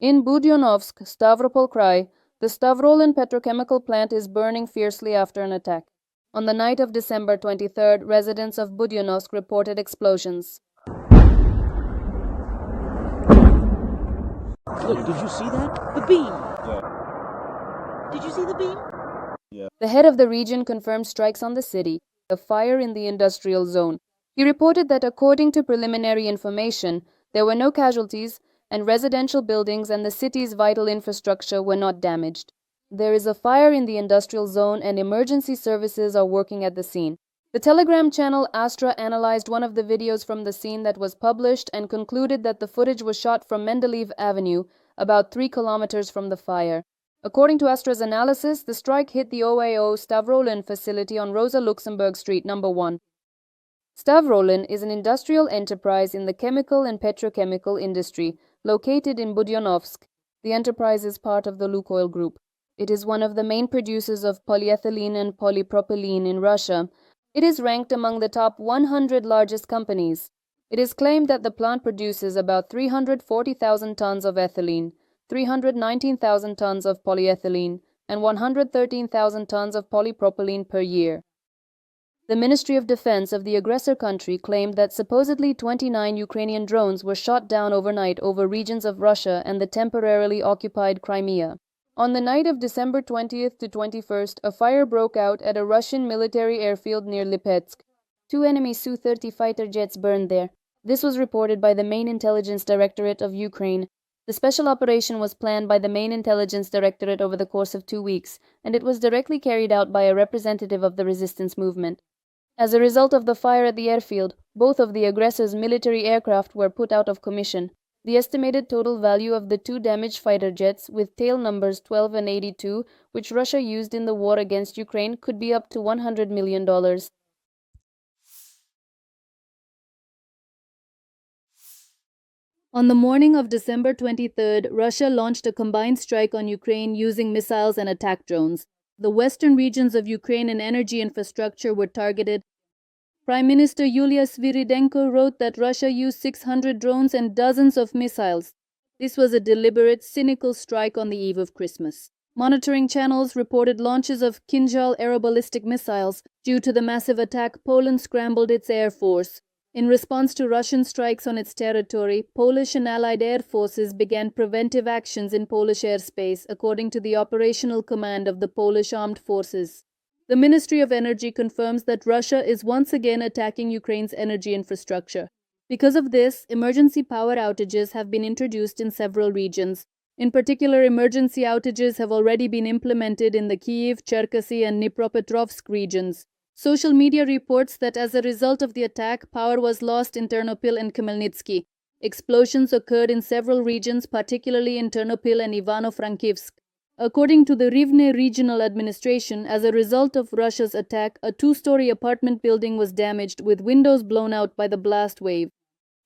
In Budyonnovsk, Stavropol Krai, the Stavrolen petrochemical plant is burning fiercely after an attack. On the night of December 23rd, residents of Budyonnovsk reported explosions. Look, did you see that? The beam! Yeah. Did you see the beam? Yeah. The head of the region confirmed strikes on the city, a fire in the industrial zone. He reported that according to preliminary information, there were no casualties, and residential buildings and the city's vital infrastructure were not damaged. There is a fire in the industrial zone and emergency services are working at the scene. The Telegram channel Astra analyzed one of the videos from the scene that was published and concluded that the footage was shot from Mendeleev Avenue, about 3 kilometers from the fire. According to Astra's analysis, the strike hit the OAO Stavrolen facility on Rosa Luxemburg Street, number 1. Stavrolen is an industrial enterprise in the chemical and petrochemical industry, located in Budyonnovsk. The enterprise is part of the Lukoil Group. It is one of the main producers of polyethylene and polypropylene in Russia. It is ranked among the top 100 largest companies. It is claimed that the plant produces about 340,000 tons of ethylene, 319,000 tons of polyethylene, and 113,000 tons of polypropylene per year. The Ministry of Defense of the aggressor country claimed that supposedly 29 Ukrainian drones were shot down overnight over regions of Russia and the temporarily occupied Crimea. On the night of December 20th to 21st, a fire broke out at a Russian military airfield near Lipetsk. 2 enemy Su-30 fighter jets burned there. This was reported by the main intelligence directorate of Ukraine. The special operation was planned by the main intelligence directorate over the course of 2 weeks, and it was directly carried out by a representative of the resistance movement. As a result of the fire at the airfield, both of the aggressor's military aircraft were put out of commission. The estimated total value of the 2 damaged fighter jets, with tail numbers 12 and 82, which Russia used in the war against Ukraine, could be up to $100 million. On the morning of December 23rd, Russia launched a combined strike on Ukraine using missiles and attack drones. The western regions of Ukraine and energy infrastructure were targeted. Prime Minister Yulia Sviridenko wrote that Russia used 600 drones and dozens of missiles. This was a deliberate, cynical strike on the eve of Christmas. Monitoring channels reported launches of Kinzhal aeroballistic missiles. Due to the massive attack, Poland scrambled its air force. In response to Russian strikes on its territory, Polish and Allied air forces began preventive actions in Polish airspace, according to the operational command of the Polish armed forces. The Ministry of Energy confirms that Russia is once again attacking Ukraine's energy infrastructure. Because of this, emergency power outages have been introduced in several regions. In particular, emergency outages have already been implemented in the Kyiv, Cherkasy, and Dnipropetrovsk regions. Social media reports that as a result of the attack, power was lost in Ternopil and Khmelnytsky. Explosions occurred in several regions, particularly in Ternopil and Ivano-Frankivsk. According to the Rivne Regional Administration, as a result of Russia's attack, a 2-story apartment building was damaged with windows blown out by the blast wave.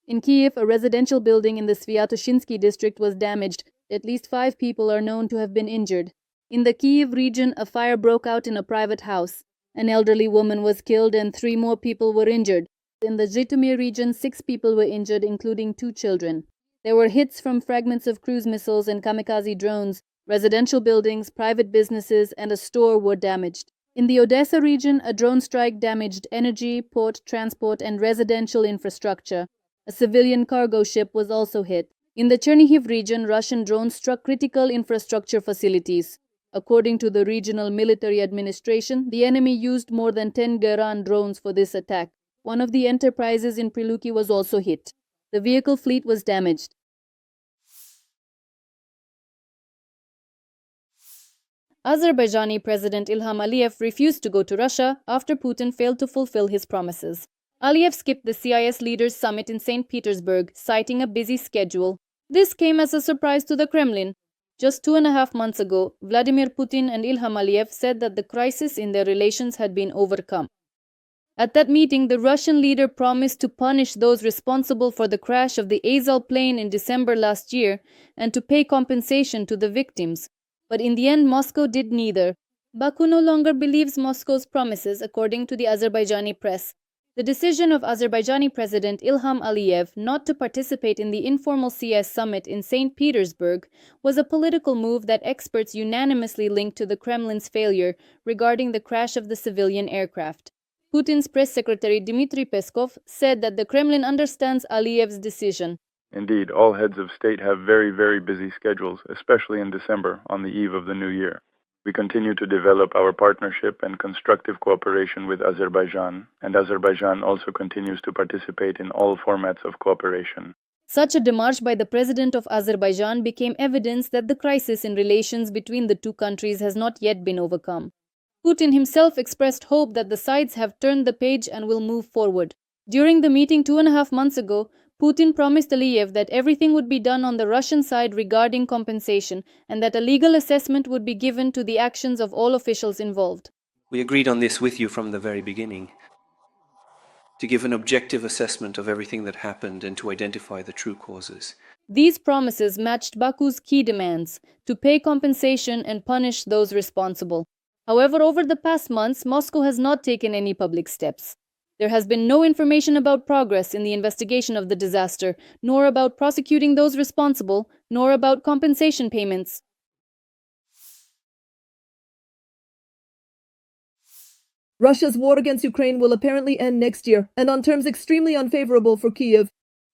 In Kyiv, a residential building in the Sviatoshinsky district was damaged. At least 5 people are known to have been injured. In the Kyiv region, a fire broke out in a private house. An elderly woman was killed and 3 more people were injured. In the Zhytomyr region, 6 people were injured, including 2 children. There were hits from fragments of cruise missiles and kamikaze drones. Residential buildings, private businesses, and a store were damaged. In the Odessa region, a drone strike damaged energy, port, transport, and residential infrastructure. A civilian cargo ship was also hit. In the Chernihiv region, Russian drones struck critical infrastructure facilities. According to the regional military administration, the enemy used more than 10 Geran drones for this attack. One of the enterprises in Priluki was also hit. The vehicle fleet was damaged. Azerbaijani President Ilham Aliyev refused to go to Russia after Putin failed to fulfill his promises. Aliyev skipped the CIS leaders' summit in St. Petersburg, citing a busy schedule. This came as a surprise to the Kremlin. Just 2.5 months ago, Vladimir Putin and Ilham Aliyev said that the crisis in their relations had been overcome. At that meeting, the Russian leader promised to punish those responsible for the crash of the AZAL plane in December last year and to pay compensation to the victims. But in the end, Moscow did neither. Baku no longer believes Moscow's promises, according to the Azerbaijani press. The decision of Azerbaijani President Ilham Aliyev not to participate in the informal CS summit in St. Petersburg was a political move that experts unanimously linked to the Kremlin's failure regarding the crash of the civilian aircraft. Putin's press secretary Dmitry Peskov said that the Kremlin understands Aliyev's decision. Indeed, all heads of state have very, very busy schedules, especially in December, on the eve of the new year. We continue to develop our partnership and constructive cooperation with Azerbaijan, and Azerbaijan also continues to participate in all formats of cooperation. Such a démarche by the president of Azerbaijan became evidence that the crisis in relations between the two countries has not yet been overcome. Putin himself expressed hope that the sides have turned the page and will move forward. During the meeting 2.5 months ago, Putin promised Aliyev that everything would be done on the Russian side regarding compensation and that a legal assessment would be given to the actions of all officials involved. We agreed on this with you from the very beginning, to give an objective assessment of everything that happened and to identify the true causes. These promises matched Baku's key demands to pay compensation and punish those responsible. However, over the past months, Moscow has not taken any public steps. There has been no information about progress in the investigation of the disaster, nor about prosecuting those responsible, nor about compensation payments. Russia's war against Ukraine will apparently end next year, and on terms extremely unfavorable for Kyiv.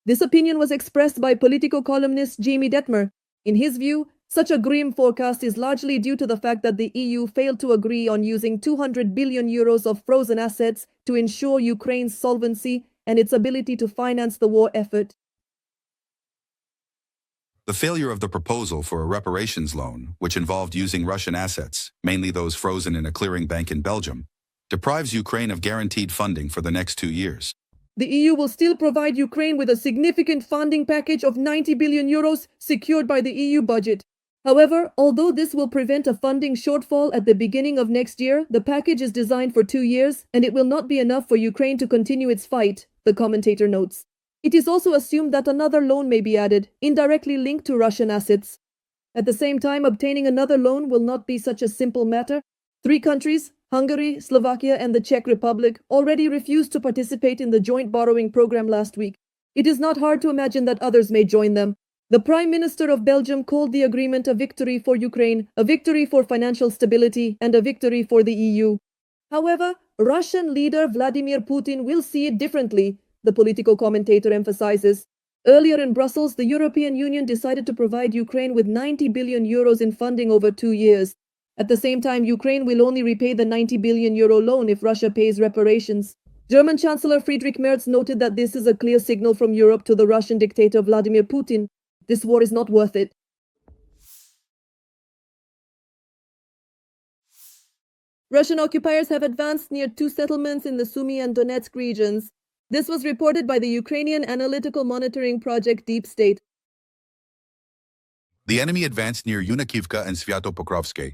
This opinion was expressed by Politico columnist Jamie Dettmer. In his view, such a grim forecast is largely due to the fact that the EU failed to agree on using 200 billion euros of frozen assets to ensure Ukraine's solvency and its ability to finance the war effort. The failure of the proposal for a reparations loan, which involved using Russian assets, mainly those frozen in a clearing bank in Belgium, deprives Ukraine of guaranteed funding for the next 2 years. The EU will still provide Ukraine with a significant funding package of 90 billion euros secured by the EU budget. However, although this will prevent a funding shortfall at the beginning of next year, the package is designed for 2 years, and it will not be enough for Ukraine to continue its fight, the commentator notes. It is also assumed that another loan may be added, indirectly linked to Russian assets. At the same time, obtaining another loan will not be such a simple matter. 3 countries, Hungary, Slovakia, and the Czech Republic, already refused to participate in the joint borrowing program last week. It is not hard to imagine that others may join them. The Prime Minister of Belgium called the agreement a victory for Ukraine, a victory for financial stability, and a victory for the EU. However, Russian leader Vladimir Putin will see it differently, the Politico commentator emphasizes. Earlier in Brussels, the European Union decided to provide Ukraine with 90 billion euros in funding over 2 years. At the same time, Ukraine will only repay the 90 billion euro loan if Russia pays reparations. German Chancellor Friedrich Merz noted that this is a clear signal from Europe to the Russian dictator Vladimir Putin. This war is not worth it. Russian occupiers have advanced near 2 settlements in the Sumy and Donetsk regions. This was reported by the Ukrainian analytical monitoring project Deep State. The enemy advanced near Yunikivka and Sviatopokrovsk.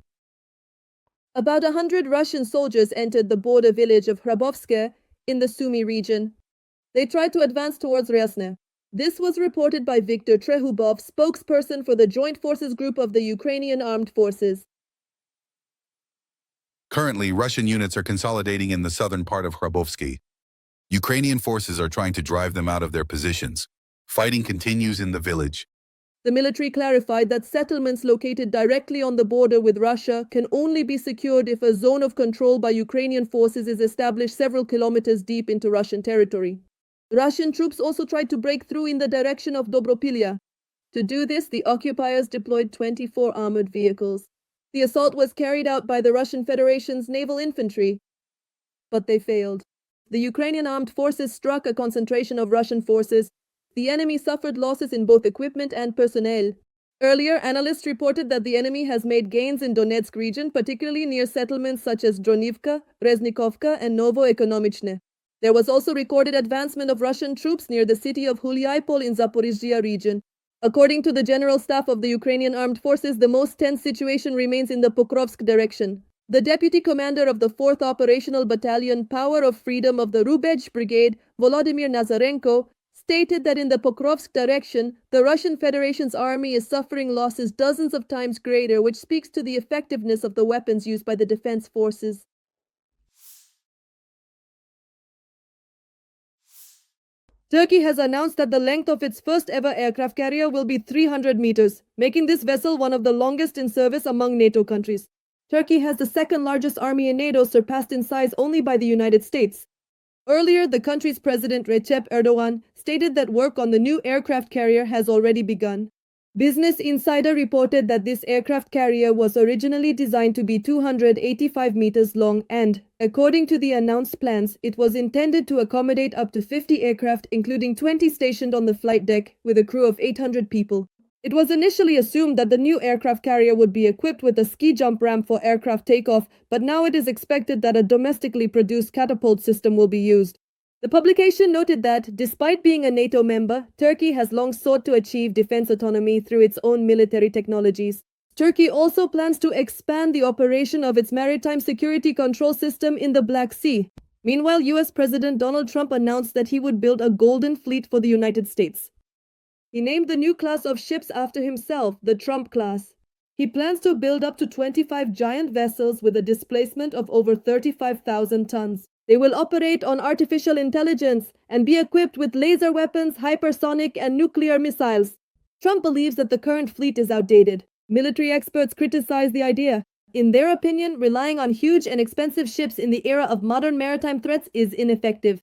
About 100 Russian soldiers entered the border village of Hrabovske in the Sumy region. They tried to advance towards Ryazne. This was reported by Viktor Trehubov, spokesperson for the Joint Forces Group of the Ukrainian Armed Forces. Currently, Russian units are consolidating in the southern part of Hrabovsky. Ukrainian forces are trying to drive them out of their positions. Fighting continues in the village. The military clarified that settlements located directly on the border with Russia can only be secured if a zone of control by Ukrainian forces is established several kilometers deep into Russian territory. Russian troops also tried to break through in the direction of Dobropilya. To do this, the occupiers deployed 24 armored vehicles. The assault was carried out by the Russian Federation's naval infantry, but they failed. The Ukrainian armed forces struck a concentration of Russian forces. The enemy suffered losses in both equipment and personnel. Earlier, analysts reported that the enemy has made gains in Donetsk region, particularly near settlements such as Dronivka, Reznikovka, and Novoekonomichne. There was also recorded advancement of Russian troops near the city of Hulyapol in Zaporizhzhia region. According to the General Staff of the Ukrainian Armed Forces, the most tense situation remains in the Pokrovsk direction. The deputy commander of the 4th Operational Battalion Power of Freedom of the Rubej Brigade, Volodymyr Nazarenko, stated that in the Pokrovsk direction, the Russian Federation's army is suffering losses dozens of times greater, which speaks to the effectiveness of the weapons used by the defense forces. Turkey has announced that the length of its first ever aircraft carrier will be 300 meters, making this vessel one of the longest in service among NATO countries. Turkey has the second largest army in NATO, surpassed in size only by the United States. Earlier, the country's President Recep Erdogan stated that work on the new aircraft carrier has already begun. Business Insider reported that this aircraft carrier was originally designed to be 285 meters long and, according to the announced plans, it was intended to accommodate up to 50 aircraft, including 20 stationed on the flight deck, with a crew of 800 people. It was initially assumed that the new aircraft carrier would be equipped with a ski jump ramp for aircraft takeoff, but now it is expected that a domestically produced catapult system will be used. The publication noted that, despite being a NATO member, Turkey has long sought to achieve defense autonomy through its own military technologies. Turkey also plans to expand the operation of its maritime security control system in the Black Sea. Meanwhile, US President Donald Trump announced that he would build a Golden Fleet for the United States. He named the new class of ships after himself, the Trump class. He plans to build up to 25 giant vessels with a displacement of over 35,000 tons. They will operate on artificial intelligence and be equipped with laser weapons, hypersonic, and nuclear missiles. Trump believes that the current fleet is outdated. Military experts criticize the idea. In their opinion, relying on huge and expensive ships in the era of modern maritime threats is ineffective.